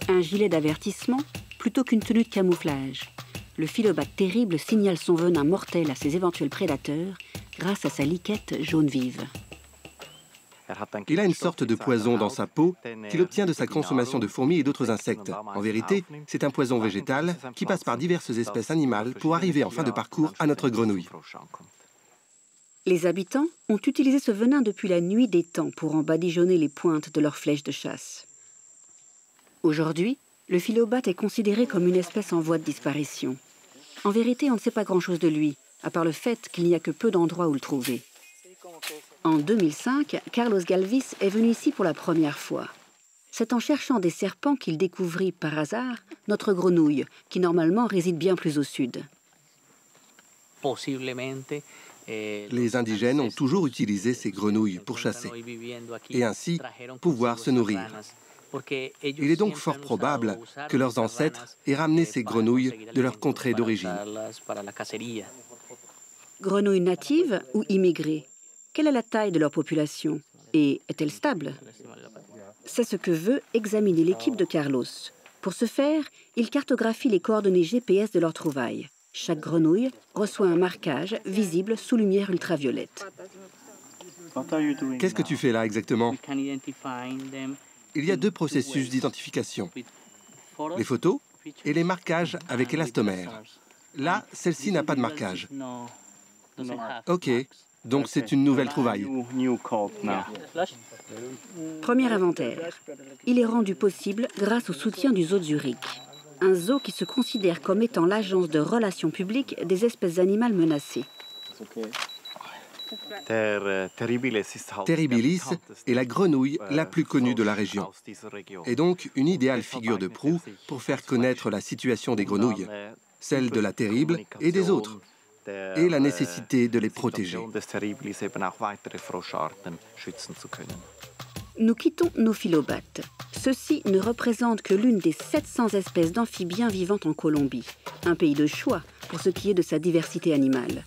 Un gilet d'avertissement plutôt qu'une tenue de camouflage. Le philobate terrible signale son venin mortel à ses éventuels prédateurs grâce à sa liquette jaune vive. Il a une sorte de poison dans sa peau qu'il obtient de sa consommation de fourmis et d'autres insectes. En vérité, c'est un poison végétal qui passe par diverses espèces animales pour arriver en fin de parcours à notre grenouille. Les habitants ont utilisé ce venin depuis la nuit des temps pour en badigeonner les pointes de leurs flèches de chasse. Aujourd'hui, le philobate est considéré comme une espèce en voie de disparition. En vérité, on ne sait pas grand-chose de lui, à part le fait qu'il n'y a que peu d'endroits où le trouver. En 2005, Carlos Galvis est venu ici pour la première fois. C'est en cherchant des serpents qu'il découvrit par hasard notre grenouille, qui normalement réside bien plus au sud. Les indigènes ont toujours utilisé ces grenouilles pour chasser et ainsi pouvoir se nourrir. Il est donc fort probable que leurs ancêtres aient ramené ces grenouilles de leur contrée d'origine. Grenouilles natives ou immigrées? Quelle est la taille de leur population? Et est-elle stable? C'est ce que veut examiner l'équipe de Carlos. Pour ce faire, il cartographie les coordonnées GPS de leurs trouvailles. Chaque grenouille reçoit un marquage visible sous lumière ultraviolette. Qu'est-ce que tu fais là exactement? Il y a deux processus d'identification, les photos et les marquages avec élastomère. Là, celle-ci n'a pas de marquage. Ok, donc c'est une nouvelle trouvaille. Premier inventaire. Il est rendu possible grâce au soutien du zoo de Zurich. Un zoo qui se considère comme étant l'agence de relations publiques des espèces animales menacées. Terribilis est la grenouille la plus connue de la région, et donc une idéale figure de proue pour faire connaître la situation des grenouilles, celle de la terrible et des autres, et la nécessité de les protéger. Nous quittons nos philobates. Ceux-ci ne représentent que l'une des 700 espèces d'amphibiens vivant en Colombie, un pays de choix pour ce qui est de sa diversité animale.